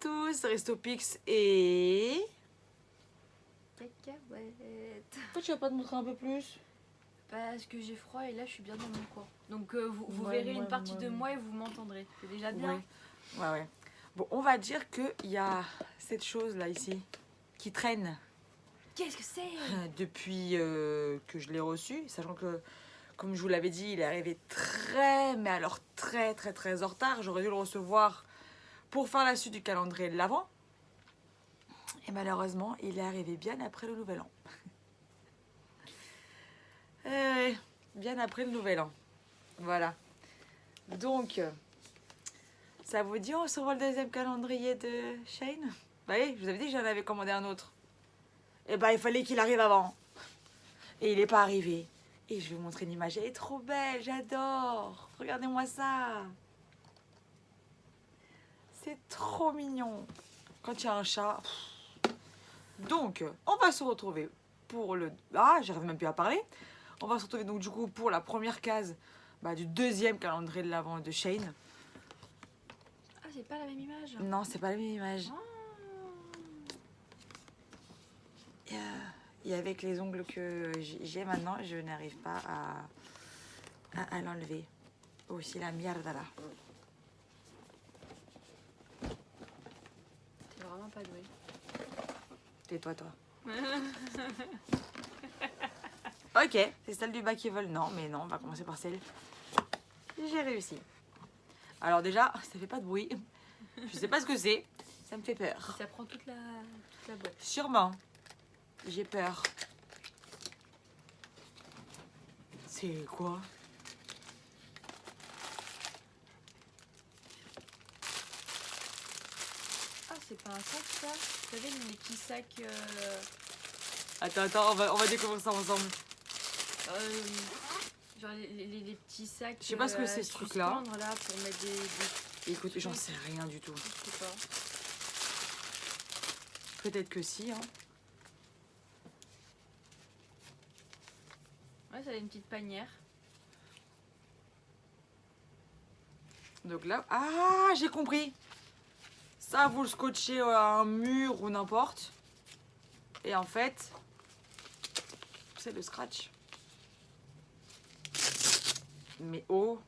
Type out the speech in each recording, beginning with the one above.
tous, c'est Restopix et... Cacahuète. Pourquoi tu vas pas te montrer un peu plus? Parce que j'ai froid et là je suis bien dans mon coin. Donc vous Ouais, verrez ouais, une partie ouais. de moi et vous m'entendrez. C'est déjà bien. Ouais. Bon, on va dire qu'il y a cette chose là ici qui traîne Qu'est-ce que c'est? depuis que je l'ai reçu, sachant que, comme je vous l'avais dit, il est arrivé très en retard. J'aurais dû le recevoir pour faire la suite du calendrier de l'Avent. Et malheureusement, il est arrivé bien après le Nouvel An. Bien après le Nouvel An. Voilà. Donc, ça vous dit on se voit le deuxième calendrier de Shane? Bah oui, je vous avais dit que j'en avais commandé un autre. Et bah il fallait qu'il arrive avant. Et il n'est pas arrivé. Et je vais vous montrer une image. Elle est trop belle, j'adore. Regardez-moi ça. C'est trop mignon. Quand il y a un chat. Donc, on va se retrouver pour le... Ah, j'arrive même plus à parler. On va se retrouver donc du coup pour la première case du deuxième calendrier de l'Avent de Shane. Ah, c'est pas la même image. Non, c'est pas la même image. Ah. Et avec les ongles que j'ai maintenant, je n'arrive pas à l'enlever. Oh, c'est la merde là. T'es vraiment pas doué. Tais-toi, toi. Ok, c'est celle du bas qui vole. Non, mais non, on va commencer par celle. J'ai réussi. Alors déjà, ça fait pas de bruit. Je sais pas ce que c'est. Ça me fait peur. Ça prend toute la boîte. Sûrement. J'ai peur. C'est quoi? Ah, c'est pas un sac ça? Vous savez, les petits sacs. Attends, on va découvrir ça ensemble. Genre les petits sacs. Je sais pas ce que c'est ce truc-là. Là pour mettre des... Écoute, j'en sais rien du tout. Je sais pas. Peut-être que si, hein. Ouais, ça a une petite panière. Donc là, ah, j'ai compris. Ça, vous le scotchez à un mur ou n'importe. Et en fait, c'est le scratch. Mais oh,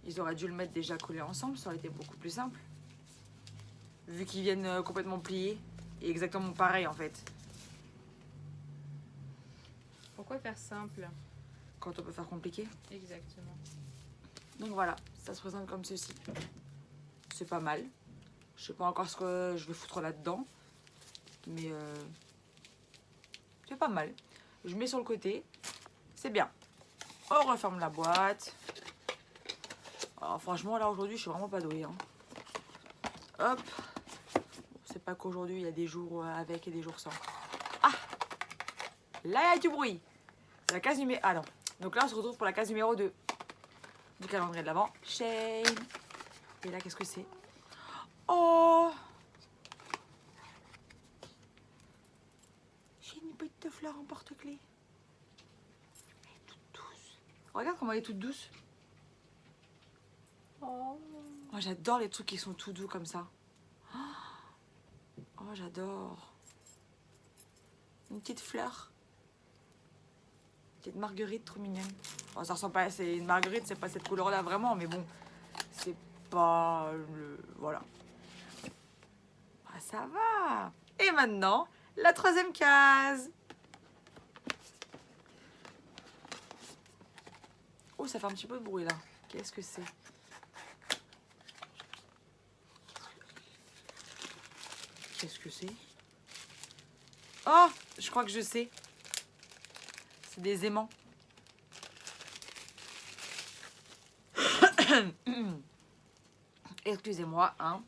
ils auraient dû le mettre déjà collé ensemble, ça aurait été beaucoup plus simple. Vu qu'ils viennent complètement pliés. Et exactement pareil en fait. Pourquoi faire simple? Quand on peut faire compliqué. Exactement. Donc voilà, ça se présente comme ceci. C'est pas mal. Je sais pas encore ce que je vais foutre là-dedans. Mais c'est pas mal. Je mets sur le côté. C'est bien. On referme la boîte. Alors franchement là aujourd'hui je suis vraiment pas douée. Hein. Hop. C'est pas qu'aujourd'hui il y a des jours avec et des jours sans. Ah. Là il y a du bruit. C'est la case numéro... Ah non. Donc là on se retrouve pour la case numéro 2. Du calendrier de l'Avent. Shane. Et là qu'est-ce que c'est? Oh. J'ai une petite de fleurs en porte-clés. Elle est toute douce. Regarde comment elle est toute douce. Oh. Moi j'adore les trucs qui sont tout doux comme ça. Oh j'adore. Une petite fleur. Une petite marguerite trop mignonne. Bon, ça ressemble pas, c'est une marguerite, c'est pas cette couleur là vraiment, mais bon, c'est pas le... Voilà. Ah, ça va. Et maintenant, la troisième case. Oh, ça fait un petit peu de bruit là. Qu'est-ce que c'est? Qu'est-ce que c'est? Oh, je crois que je sais. C'est des aimants. Excusez-moi, hein.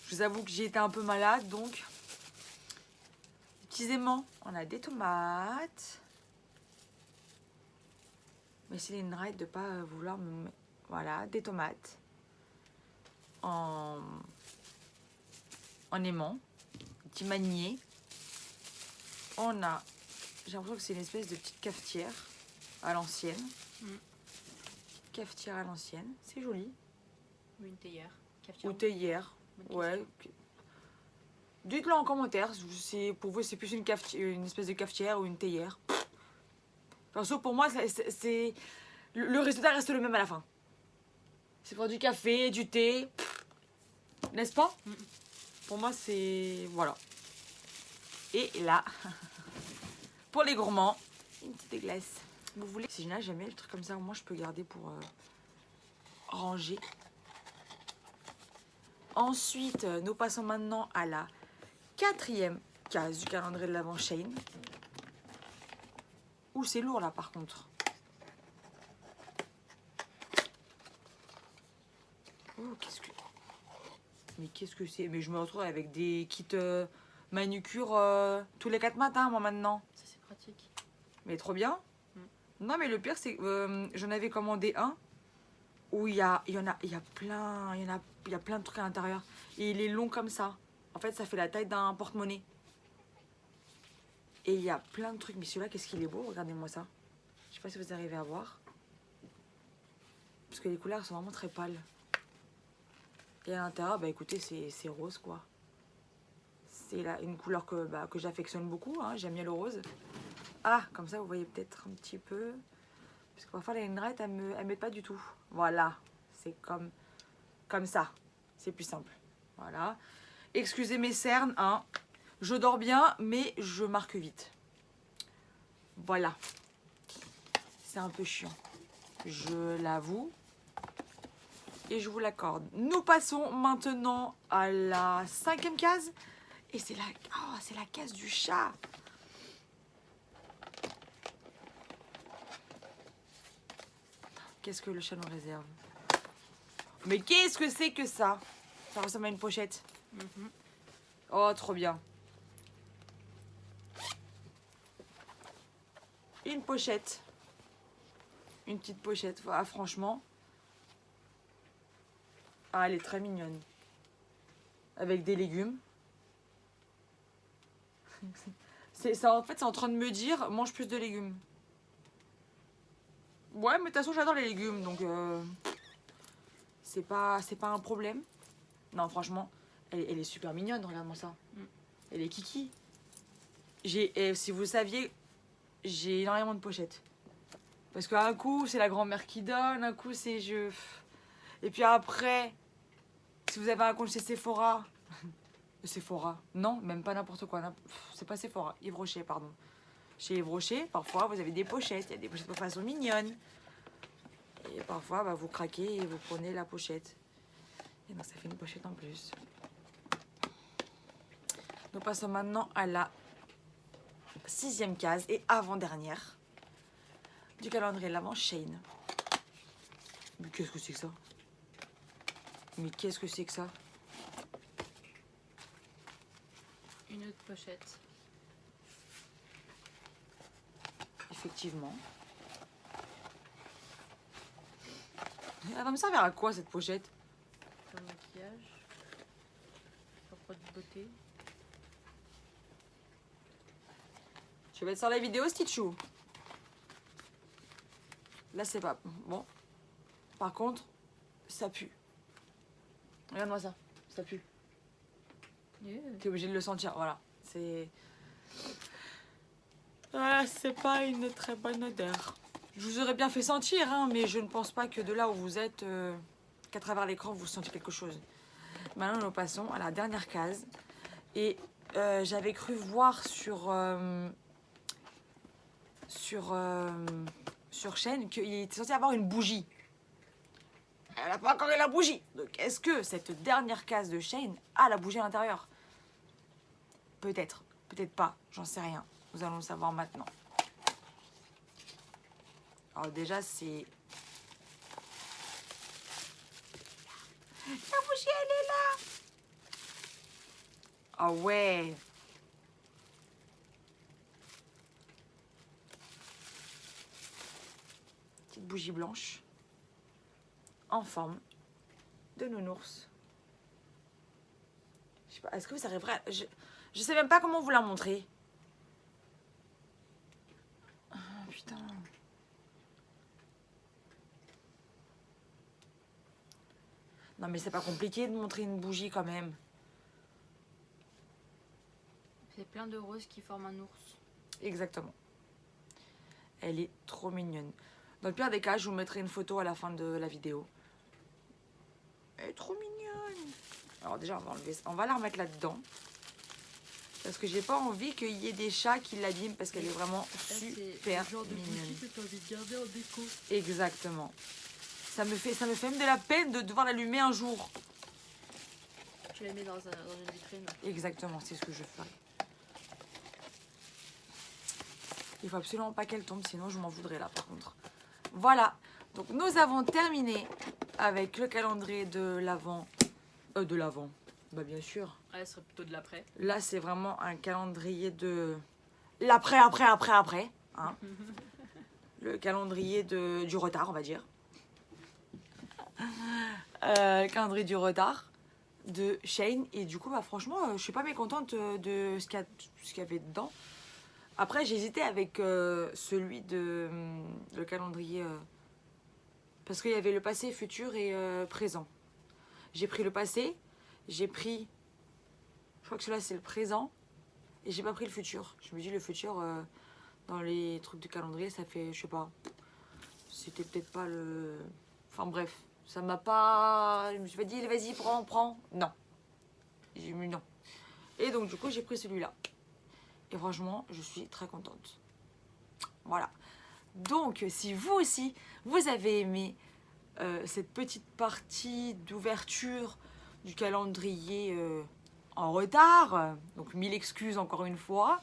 Je vous avoue que j'ai été un peu malade, donc... Des petits aimants. On a des tomates. Mais c'est une règle de ne pas vouloir me... Voilà, des tomates. En aimant. Des petits maniers. On a... J'ai l'impression que c'est une espèce de petite cafetière à l'ancienne. Cafetière à l'ancienne. C'est joli. Ou une théière. Cafetière. ou théière. Bonne Ouais. Dites-le en commentaire. Pour vous, c'est plus une espèce de cafetière ou une théière. Perso, pour moi, c'est le résultat reste le même à la fin. C'est pour du café, du thé. N'est-ce pas? Pour moi, c'est... Voilà. Et là, pour les gourmands, une petite glace. Vous voulez? C'est génial, j'aime bien le truc comme ça. Moi, je peux garder pour ranger. Ensuite, nous passons maintenant à la 4e case du calendrier de l'Avent Shein. Ouh, c'est lourd là par contre. Oh, qu'est-ce que... Mais qu'est-ce que c'est? Mais je me retrouve avec des kits manucure tous les 4 matins, moi, maintenant. Ça, c'est pratique. Mais trop bien. Non, mais le pire, c'est que j'en avais commandé un où il y a plein de trucs à l'intérieur. Et il est long comme ça. En fait, ça fait la taille d'un porte-monnaie. Et il y a plein de trucs. Mais celui-là, qu'est-ce qu'il est beau. Regardez-moi ça. Je sais pas si vous arrivez à voir. Parce que les couleurs sont vraiment très pâles. Et à l'intérieur, bah écoutez, c'est rose, quoi. C'est une couleur que j'affectionne beaucoup. Hein. J'aime bien le rose. Ah, comme ça, vous voyez peut-être un petit peu. Parce que parfois, la linerette, elle m'aide pas du tout. Voilà. C'est comme ça. C'est plus simple. Voilà. Excusez mes cernes, hein. Je dors bien, mais je marque vite. Voilà. C'est un peu chiant. Je l'avoue. Et je vous l'accorde. Nous passons maintenant à la 5e case. Et c'est la case du chat. Qu'est-ce que le chat nous réserve? Mais qu'est-ce que c'est que ça? Ça ressemble à une pochette. Oh, trop bien. Une pochette. Une petite pochette. Ah, franchement. Ah, elle est très mignonne. Avec des légumes. Ça, en fait, c'est en train de me dire, mange plus de légumes. Ouais, mais de toute façon, j'adore les légumes, donc c'est pas un problème. Non, franchement, elle est super mignonne, regarde-moi ça. Elle est kiki. Si vous saviez, j'ai énormément de pochettes. Parce qu'un coup, c'est la grand-mère qui donne, un coup, c'est je... Et puis après, si vous avez un compte chez Sephora... Sephora, non, même pas n'importe quoi. C'est pas Sephora, Yves Rocher, pardon. Chez Yves Rocher, parfois, vous avez des pochettes. Il y a des pochettes de façon mignonne. Et parfois, vous craquez et vous prenez la pochette. Et donc, ça fait une pochette en plus. Nous passons maintenant à la 6e case et avant-dernière du calendrier de l'Avent Shein. Mais qu'est-ce que c'est que ça? Mais qu'est-ce que c'est que ça? Une autre pochette. Effectivement. Elle va me servir à quoi cette pochette? Pour le maquillage. Pour produit de beauté. Je vais être sur la vidéo, Stitchou. Là, c'est pas bon. Par contre, ça pue. Regarde-moi ça. Ça pue. Yeah. T'es obligé de le sentir. Voilà. C'est pas une très bonne odeur. Je vous aurais bien fait sentir, hein, mais je ne pense pas que de là où vous êtes, qu'à travers l'écran, vous sentiez quelque chose. Maintenant, nous passons à la dernière case. Et j'avais cru voir sur Shein qu'il était censé avoir une bougie. Elle n'a pas encore eu la bougie. Donc, est-ce que cette dernière case de Shein a la bougie à l'intérieur? Peut-être. Peut-être pas. J'en sais rien. Nous allons le savoir maintenant. Alors déjà, c'est... La bougie, elle est là. Ah ouais. Petite bougie blanche. En forme de nounours. Je sais pas, est-ce que vous arriverez à... Je sais même pas comment vous la montrer. Oh, putain. Non mais c'est pas compliqué de montrer une bougie quand même. C'est plein de roses qui forment un ours. Exactement. Elle est trop mignonne. Dans le pire des cas, je vous mettrai une photo à la fin de la vidéo. Elle est trop mignonne. Alors déjà, on va la remettre là-dedans. Parce que j'ai pas envie qu'il y ait des chats qui l'abîment parce qu'elle est vraiment super mignonne. Que tu as envie de garder en déco. Exactement. Ça me fait même de la peine de devoir l'allumer un jour. Tu la mets dans une vitrine. Exactement, c'est ce que je ferai. Il faut absolument pas qu'elle tombe, sinon je m'en voudrais là par contre. Voilà, donc nous avons terminé avec le calendrier de l'Avent. De l'Avent, bah bien sûr. Ah, ce serait plutôt de l'après. Là c'est vraiment un calendrier de l'après, après. Hein. Le calendrier du retard, on va dire. Le calendrier du retard de Shane. Et du coup, bah, franchement, je suis pas mécontente de ce qu'il y avait dedans. Après, j'hésitais avec celui de le calendrier parce qu'il y avait le passé, futur et présent. J'ai pris le passé, j'ai pris, je crois que celui-là c'est le présent et j'ai pas pris le futur. Je me dis le futur dans les trucs du calendrier, ça fait, je sais pas, c'était peut-être pas le, enfin bref, ça m'a pas, je me suis pas dit vas-y prends, non, j'ai mis non. Et donc du coup j'ai pris celui-là. Et franchement, je suis très contente. Voilà. Donc, si vous aussi, vous avez aimé cette petite partie d'ouverture du calendrier en retard, donc 1000 excuses encore une fois,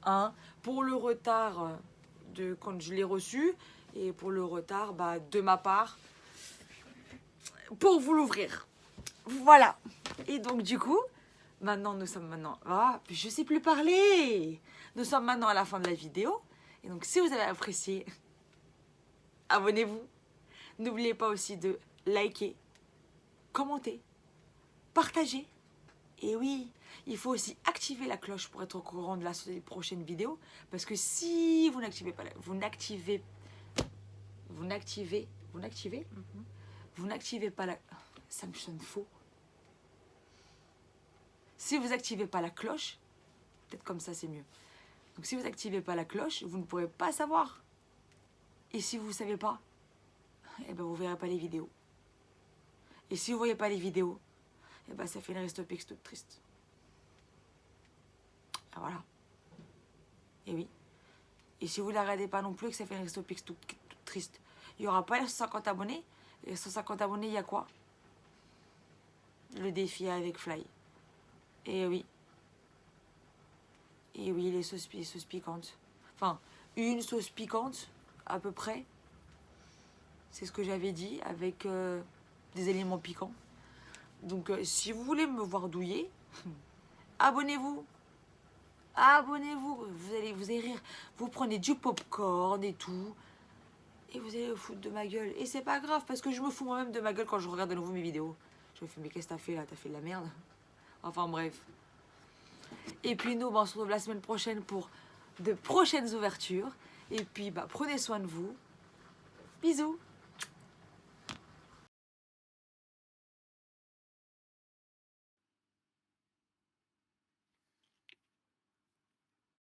hein, pour le retard de quand je l'ai reçu et pour le retard de ma part pour vous l'ouvrir. Voilà. Et donc, du coup... Maintenant, nous sommes maintenant... Ah, je sais plus parler. Nous sommes maintenant à la fin de la vidéo. Et donc, si vous avez apprécié, abonnez-vous. N'oubliez pas aussi de liker, commenter, partager. Et oui, il faut aussi activer la cloche pour être au courant de la prochaine vidéo. Parce que si vous n'activez pas vous n'activez pas la... Ça me sonne faux. Si vous n'activez pas la cloche, peut-être comme ça c'est mieux. Donc si vous n'activez pas la cloche, vous ne pourrez pas savoir. Et si vous ne savez pas, eh ben vous ne verrez pas les vidéos. Et si vous ne voyez pas les vidéos, eh ben ça fait une restopix toute triste. Ah, voilà. Et oui. Et si vous ne la regardez pas non plus, que ça fait une restopix toute triste, il n'y aura pas les 150 abonnés. Et 150 abonnés, il y a quoi? Le défi avec Fly. Et oui. Et oui, les sauces piquantes. Enfin, une sauce piquante, à peu près. C'est ce que j'avais dit, avec des éléments piquants. Donc, si vous voulez me voir douiller, abonnez-vous. Abonnez-vous. Vous allez rire. Vous prenez du popcorn et tout. Et vous allez vous foutre de ma gueule. Et c'est pas grave, parce que je me fous moi-même de ma gueule quand je regarde de nouveau mes vidéos. Je me fais, mais qu'est-ce que t'as fait là? T'as fait de la merde. Enfin bref. Et puis nous, on se retrouve la semaine prochaine pour de prochaines ouvertures. Et puis, prenez soin de vous. Bisous.